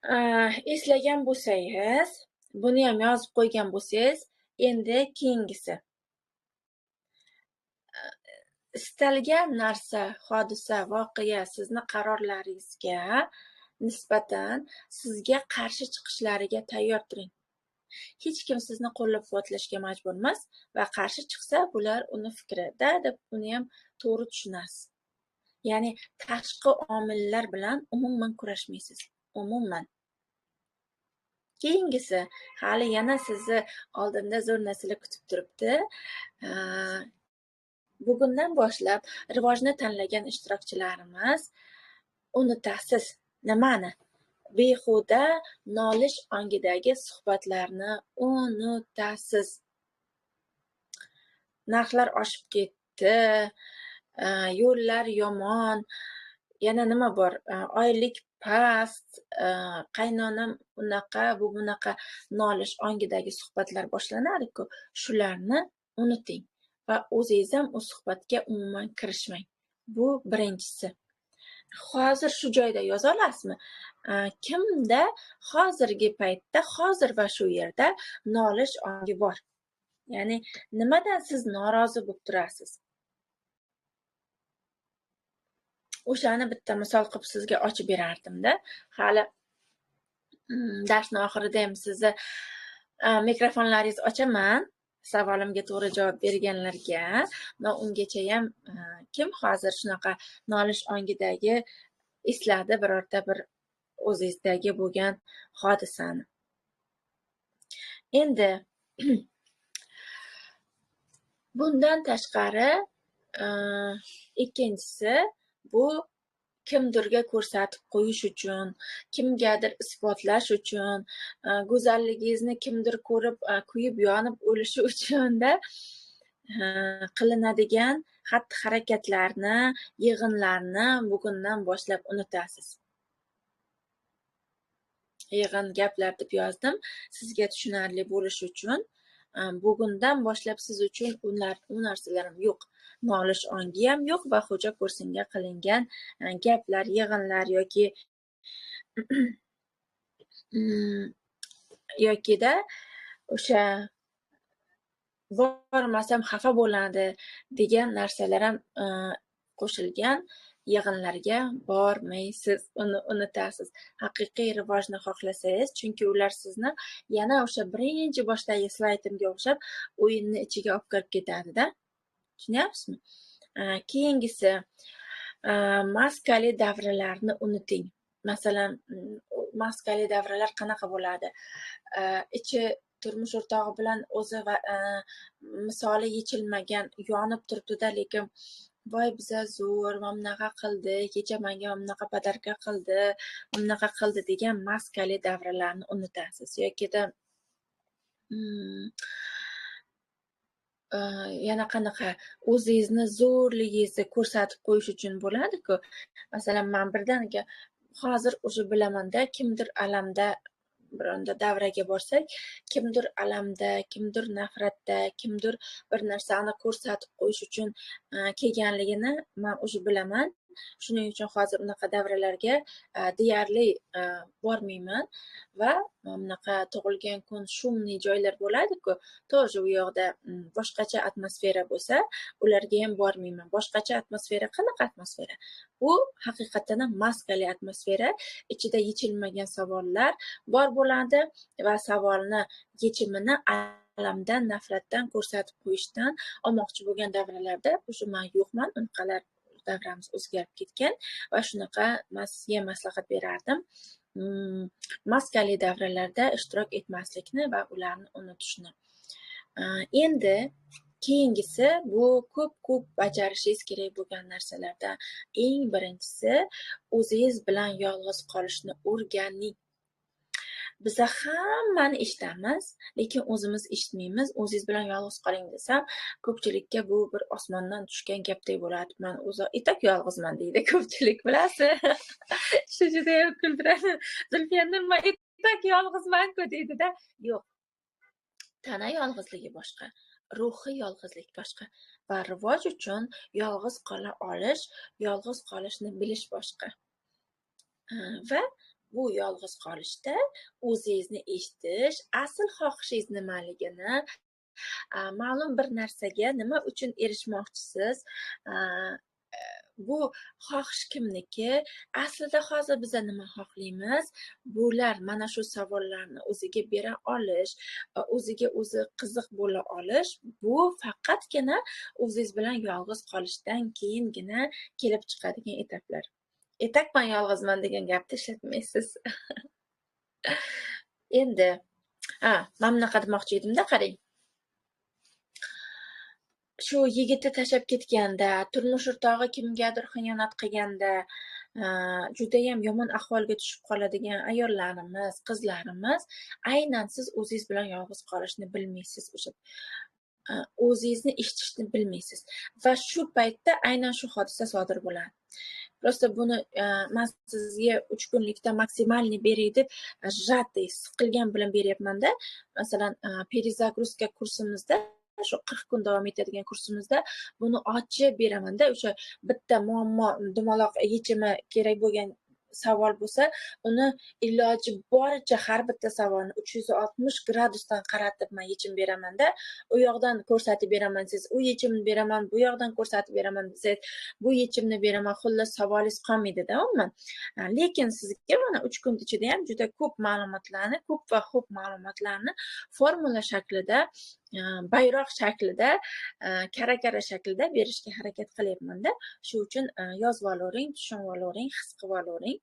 Eslagan bo'lsangiz, buni ham yozib qo'ygan bo'lsangiz, endi keyingisi. Istalgan narsa, hodisa, voqea sizni qarorlaringizga nisbatan sizga qarshi chiqishlariga tayyor turing. Hech kim sizni qo'llab-quvvatlashga majbur emas va qarshi chiqsa, bular uni fikrida deb uni ham to'g'ri tushunasiz. Ya'ni tashqi omillar bilan umuman kurashmaysiz. Umuman. Keyingisi, hali yana sizni oldinda zo'r narsalar kutib turibdi. Bugundan boshlab rivojni tanlagan ishtirokchilarimiz unutasiz. Nimani? Behuda nolish ongidagi suhbatlarni unutasiz. Narxlar oshib ketdi, yo'llar yomon, yana nima bor? Oylik past, qaynonam unaqa, bu bunaqa nolish ongidagi suhbatlar boshlanadi-ku. Shularni unuting va o'zingiz ham u suhbatga umuman kirishmang. Bu birinchisi. Hozir shu joyda yoza olasizmi? Kimda hozirgi paytda, hozir va shu yerda nolish ongi bor? Ya'ni nimadan siz norozi bo'lib turasiz? O'shani bitta misol qilib sizga ochib berardim-da. Hali darsning oxirida ham sizni mikrofonlaringiz ochaman. Savolimga to'g'ri javob berganlarga, ungacha ham kim hozir shunaqa nolish ongidagi esladi birorta bir o'zingizdagi bo'lgan hodisani. Endi bundan tashqari ikkinchisi, bu kimdirga ko'rsatib qo'yish uchun, kimgadir isbotlash uchun, go'zalligingizni kimdir ko'rib kuyib yonib o'lishi uchun-da qilinadigan xatti-harakatlarni, yig'inlarni bugundan boshlab unutasiz. Yig'in gaplar deb yozdim, sizga tushunarli bo'lishi uchun. Bugundan boshlab siz uchun u narsalar ham yo'q. Nolish ongi ham yo'q va xo'ja ko'rsinga qilingan gaplar, yig'inlar yokida o'sha bormasam xafa bo'ladi degan narsalar ham qo'shilgan yig'inlarga bormaysiz, uni unutasiz. Haqiqiy rivojni xohlasangiz, chunki ular sizni yana o'sha birinchi boshdagi slaydimga o'xshab o'yinni ichiga olib kirib ketadi-da. Tushunyapsizmi? Keyingisi, maskali davralarni unuting. Masalan, maskali davralar qanaqa bo'ladi? Ichi turmush o'rtog'i bilan o'zi va misoli yechilmagan yonib turibdi-da, lekin voy biza zo'r, mana bunaqa qildi, kecha menga mana bunaqa podarka qildi, bunaqa qildi degan maskali davralarni unutasiz. Yokida yana qanaqa o'zingizni zo'rligingizni ko'rsatib qo'yish uchun bo'ladi-ku. Masalan, men birdaniga hozir o'sha bilamanda, kimdir alamda, bironda davraga borsak, kimdir alamda, kimdir nafratda, kimdir bir narsani ko'rsatib qo'yish uchun kelganligini men o'sha bilaman. Shuning uchun hozir unaqa davralarga deyarli bormayman va bunaqa tug'ilgan kun shumli joylar bo'ladi-ku, to'g'ri u yoqda boshqacha atmosfera bo'lsa, ularga ham bormayman. Boshqacha atmosfera qanaqa atmosfera? Bu haqiqatan ham maskali atmosfera, ichida yechilmagan savollar bor bo'ladi va savolni yechimini alamdan, nafratdan ko'rsatib qo'yishdan olmoqchi bo'lgan davralarda o'sha men yo'qman, unaqalar davramiz o'zgarib ketgan va shunaqa sizga maslahat berardim. Maskali davralarda ishtirok etmaslikni va ularni unutishni. Endi keyingisi, bu ko'p bajarishingiz kerak bo'lgan narsalardan eng birinchisi, o'zingiz bilan yolg'iz qolishni o'rganing. Biza hammani eshitamiz, lekin o'zimiz eshitmaymiz. O'zingiz bilan yolg'iz qoling desam, ko'pchilikka bu bir osmondan tushgan gapdek bo'ladi. Men o'zi etak yolg'izman deydi ko'pchilik, bilasiz. Shu juda ham kuldiradi. Zulfiyanur, men etak yolg'izman-ku deydi-da. Yo'q. Tana yolg'izligi boshqa, ruhiy yolg'izlik boshqa va rivoj uchun yolg'iz qola olish, yolg'iz qolishni bilish boshqa. Va bu yolg'iz qolishda o'zingizni eshitish, asl xohishingiz nimaligini, ma'lum bir narsaga nima uchun erishmoqchisiz, bu xohish kimniki, aslida hozir biza nima xohlaymiz, bular mana shu savollarni o'ziga bera olish, o'ziga o'zi qiziq bo'la olish, bu faqatgina o'zingiz bilan yolg'iz qolishdan keyingina kelib chiqadigan etaplar. Etakman yolg'izman degan gapni ishlatmaysiz. Endi mana bunaqa demoqchi edimda, qarang. Shu yigitni tashlab ketganda, turmush o'rtog'i kimgadir xiyonat qilganda, judayam yomon ahvolga tushib qoladigan ayollarimiz, qizlarimiz, aynan siz o'zingiz bilan yolg'iz qolishni bilmaysiz, o'sha o'zingizni eshitishni bilmaysiz va shu paytda aynan shu hodisa sodir bo'ladi. Просто buni men sizga 3 kunlikda maksimalni beray deb shatdek siqilgan bilan beryapman-da. Masalan, перезагрузка kursimizda shu 40 kun davom etadigan kursimizda buni ochib beraman-da. O'sha bitta muammo, dumaloq yechimi kerak bo'lgan savol bo'lsa, uni iloji boricha har bitta savolni 360 gradusdan qaratib men yechim beraman-da. U yoqdan ko'rsatib beraman, siz u yechimni beraman, bu yoqdan ko'rsatib beraman, siz bu yechimni beraman. Xullas savolingiz qolmaydi-da umuman. Lekin sizga mana 3 kun ichida ham juda ko'p ma'lumotlarni, ko'p va xo'p ma'lumotlarni formula shaklida, bayroq shaklida, kara shaklida berishga harakat qilyapman-da. Shu uchun yozib olavering, tushunib olavering, his qilib olavering.